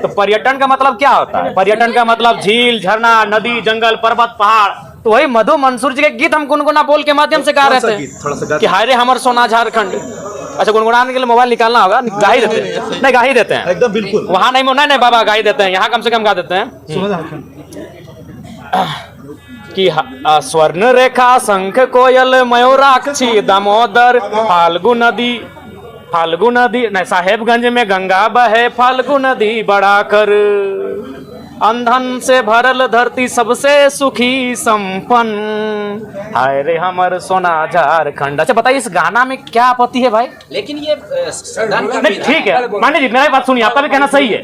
तो पर्यटन का मतलब क्या होता है? पर्यटन का मतलब झील, झरना, नदी, जंगल, पर्वत, पहाड़। तो वही मधु मंसूर जी के गीत हम गुनगुना बोल के माध्यम से गा रहे थे कि हाय रे हमर सोना झारखंड। अच्छा, गुनगुनाने के लिए मोबाइल निकालना होगा, गा ही देते हैं। नहीं, गा ही देते हैं एकदम बिल्कुल। वहां नहीं, नहीं बाबा, गा ही देते हैं, यहाँ कम से कम गा देते हैं कि स्वर्ण रेखा, शंख, कोयल, मयूराक्षी, दामोदर, फाल्गु नदी नहीं, साहेबगंज में गंगा बहे, फाल्गु नदी बड़ा कर, अंधन से भरल धरती सबसे सुखी संपन्न, हाय रे हमर सोना झारखंड। अच्छा बताइए, इस गाना में क्या आपत्ति है भाई? लेकिन ये नहीं, ठीक है मान्य जी, मेरी बात सुनिए, आपका भी कहना सही है।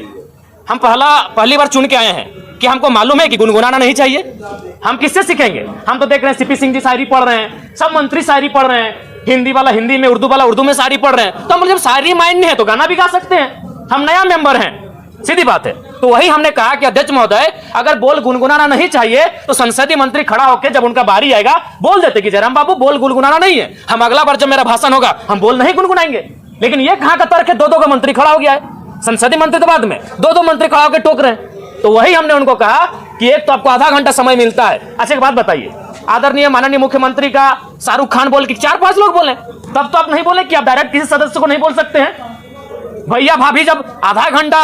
हम पहली बार चुन के आए हैं कि हमको मालूम है कि गुनगुनाना नहीं चाहिए। हम किससे सीखेंगे? हम तो देख रहे हैं सीपी सिंह जी शायरी पढ़ रहे हैं, सब मंत्री शायरी पढ़ रहे हैं, हिंदी वाला हिंदी में, उर्दू वाला उर्दू में शायरी पढ़ रहे हैं। तो हम जब शायरी माइंड है तो गाना भी गा सकते हैं। हम नया मेंबर हैं, सीधी बात है। तो वही हमने कहा कि अध्यक्ष महोदय, अगर बोल गुनगुनाना नहीं चाहिए तो संसदीय मंत्री खड़ा होकर जब उनका बारी आएगा बोल देते कि जयराम बाबू बोल गुनगुनाना नहीं है, हम अगला बार जब मेरा भाषण होगा हम बोल नहीं गुनगुनाएंगे। लेकिन ये कहां का तर्क है? दो का मंत्री खड़ा हो गया है, संसदीय मंत्री तो बाद में, दो मंत्री खड़ा होकर टोक रहे हैं। तो वही हमने उनको कहा कि एक तो आपको आधा घंटा समय मिलता है। अच्छा, एक बात बताइए, आदरणीय माननीय मुख्यमंत्री का शाहरुख खान बोल के 4-5 लोग बोले, तब तो आप नहीं बोले कि आप डायरेक्ट किसी सदस्य को नहीं बोल सकते हैं? भैया भाभी जब आधा घंटा,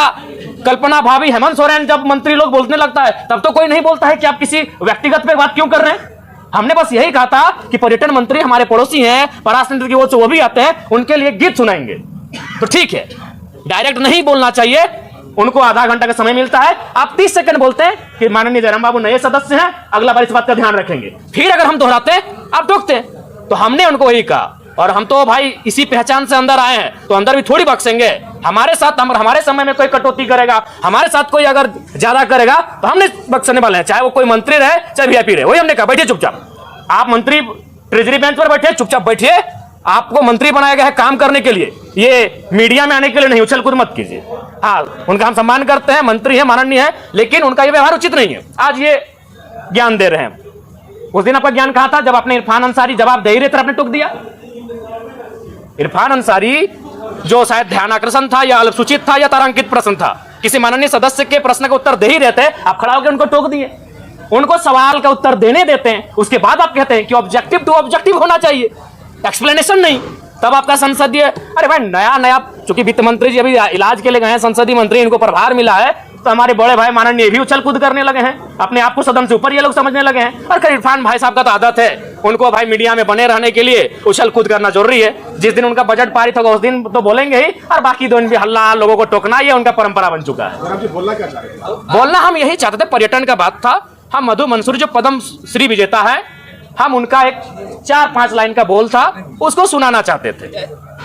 कल्पना भाभी, हेमंत सोरेन जब मंत्री लोग बोलने लगता है तब तो कोई नहीं बोलता है कि आप किसी व्यक्तिगत पे बात क्यों कर रहे हैं? हमने बस यही कहा था कि पर्यटन मंत्री हमारे पड़ोसी हैं, पराशर की ओर से वो भी आते हैं, उनके लिए गीत सुनाएंगे तो ठीक है, डायरेक्ट नहीं बोलना चाहिए। उनको आधा घंटा का समय मिलता है, आप 30 सेकंड बोलते हैं कि माननीय जयराम बाबू नए सदस्य हैं, अगला बार इस बात का ध्यान रखेंगे। फिर अगर हम दोहराते हैं आप टोकते हैं। तो हमने उनको वही कहा, और हम तो भाई इसी पहचान से अंदर आए हैं, तो अंदर भी थोड़ी बख्शेंगे। हमारे साथ हमारे समय में कोई कटौती करेगा, हमारे साथ कोई अगर ज्यादा करेगा तो हमने बख्शने वाले हैं, चाहे वो कोई मंत्री रहे चाहे वीआईपी रहे। वही हमने कहा, बैठिए चुपचाप, आप मंत्री ट्रेजरी बेंच पर बैठे, चुपचाप बैठिए, आपको मंत्री बनाया गया है काम करने के लिए, ये मीडिया में आने के लिए नहीं, उछल कूद मत कीजिए। हाँ, उनका हम सम्मान करते हैं, मंत्री है, माननीय है, लेकिन उनका ये व्यवहार उचित नहीं है। आज ये ज्ञान दे रहे हैं, उस दिन आपका ज्ञान कहां था जब आपने इरफान अंसारी जवाब दे ही रहे थे, आपने टोक दिया। इरफान अंसारी जो शायद ध्यान आकर्षण था या अल्पसूचित था या तारांकित प्रश्न था, किसी माननीय सदस्य के प्रश्न का उत्तर दे ही रहे थे, आप खड़ा होकर उनको टोक दिए। उनको सवाल का उत्तर देने देते हैं, उसके बाद आप कहते हैं कि ऑब्जेक्टिव टू ऑब्जेक्टिव होना चाहिए, एक्सप्लेनेशन नहीं। तब आपका संसदीय, अरे भाई नया चूंकि वित्त मंत्री जी अभी इलाज के लिए गए हैं, संसदीय मंत्री, इनको प्रभार मिला है, तो हमारे बड़े भाई माननीय भी उछल कूद करने लगे हैं, अपने आप को सदन से ऊपर ये लोग समझने लगे हैं। और खैर इरफान भाई साहब का तो आदत है, उनको भाई मीडिया में बने रहने के लिए उछल कूद करना जरूरी है। जिस दिन उनका बजट पारित होगा उस दिन तो बोलेंगे ही, और बाकी दिन भी हल्ला, लोगों को टोकना, ये उनका परंपरा बन चुका है। बोलना हम यही चाहते थे, पर्यटन का बात था। हम मधु मंसूर जो पद्म श्री विजेता है, हम उनका एक 4-5 लाइन का बोल था, उसको सुनाना चाहते थे।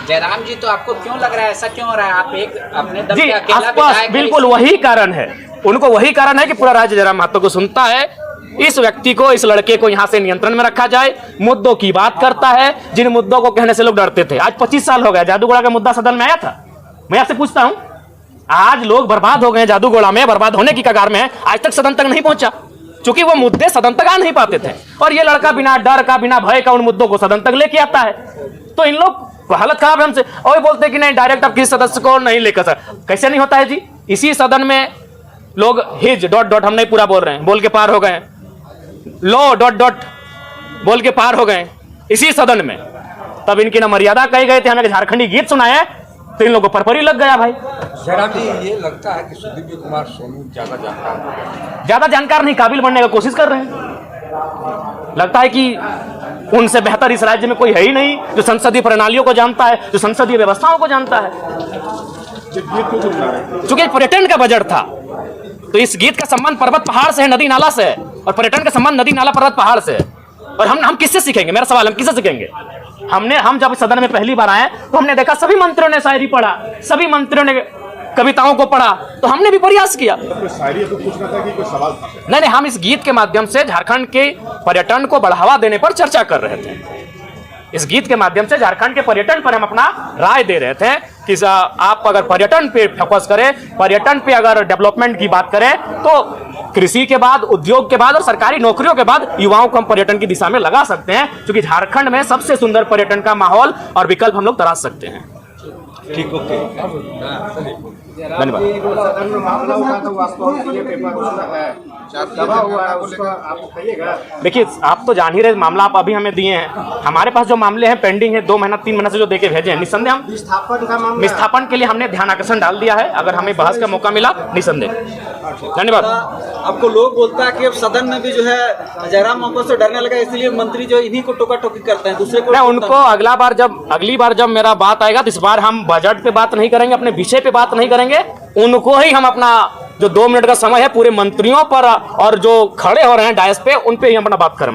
जयराम जी, तो आपको क्यों लग रहा है, ऐसा क्यों हो रहा है? आप एक अपने दम जी, पे अकेला आसपास विधायक, बिल्कुल वही कारण है, उनको वही कारण है कि पूरा राज्य जयराम महतो को सुनता है। इस व्यक्ति को, इस लड़के को यहाँ से नियंत्रण में रखा जाए, मुद्दों की बात करता है, जिन मुद्दों को कहने से लोग डरते थे। आज 25 साल हो गए, जादूगोड़ा का मुद्दा सदन में आया था। मैं आपसे पूछता हूं, आज लोग बर्बाद हो गए, जादूगोड़ा में बर्बाद होने की कगार में, आज तक सदन तक नहीं पहुंचा, क्योंकि वो मुद्दे सदन तक आ नहीं पाते थे। और ये लड़का बिना डर का, बिना भय का उन मुद्दों को सदन तक लेके आता है। तो इन लोग हालत खराब है हमसे, और बोलते कि नहीं डायरेक्ट आप किसी सदस्य को नहीं लेकर सर। कैसे नहीं होता है जी? इसी सदन में लोग हिज ... हम नहीं पूरा बोल रहे हैं, बोल के पार हो गए, लो ... बोल के पार हो गए इसी सदन में। तब इनकी ना मर्यादा कही गए थे, हमें झारखंडी गीत सुनाए, तो इन लोगों को परपरी लग गया भाई। जयराम जी, ये लगता है कि सुदीप कुमार सोनू ज्यादा जानकार नहीं, काबिल बनने की कोशिश कर रहे हैं। लगता है कि उनसे बेहतर इस राज्य में कोई है ही नहीं जो संसदीय प्रणालियों को जानता है, जो संसदीय व्यवस्थाओं को जानता है। चूंकि पर्यटन का बजट था, तो इस गीत का संबंध पर्वत पहाड़ से है, नदी नाला से है, और पर्यटन का संबंध नदी नाला पर्वत पहाड़ से है। और हम किससे सीखेंगे? मेरा सवाल, हम किससे सीखेंगे? हम जब सदन में पहली बार आए तो हमने देखा सभी मंत्रियों ने शायरी पढ़ा, सभी मंत्रियों ने कविताओं को पढ़ा, तो हमने भी प्रयास किया। नहीं, हम इस गीत के माध्यम से झारखंड के पर्यटन को बढ़ावा देने पर चर्चा कर रहे थे। इस गीत के माध्यम से झारखंड के पर्यटन पर हम अपना राय दे रहे थे कि आप अगर पर्यटन पे फोकस करें, पर्यटन पे अगर डेवलपमेंट की बात करें, तो कृषि के बाद, उद्योग के बाद और सरकारी नौकरियों के बाद युवाओं को हम पर्यटन की दिशा में लगा सकते हैं, क्योंकि झारखंड में सबसे सुंदर पर्यटन का माहौल और विकल्प हम लोग तराश सकते हैं। ठीक, ओके। धन्यवाद। देखिए, आप तो जान ही रहे मामला आप अभी हमें दिए हैं। हमारे पास जो मामले हैं पेंडिंग है 2 महीना 3 महीना से जो देके भेजे हैं, निस्संदेह हम विस्थापन के लिए हमने ध्यान आकर्षण डाल दिया है। अगर हमें बहस का मौका मिला निस्संदेह। धन्यवाद। आपको लोग बोलता है कि अब सदन में भी जो है जयराम माको से डरने लगा, इसलिए मंत्री जो इन्हीं को टोका टोकी करते हैं, दूसरे को मैं उनको अगली बार जब मेरा बात आएगा तो इस बार हम बजट पे बात नहीं करेंगे, अपने विषय पे बात नहीं करेंगे। उनको ही हम अपना जो 2 मिनट का समय है पूरे मंत्रियों पर और जो खड़े हो रहे हैं डायस पे उन पे ही हम अपना बात करें।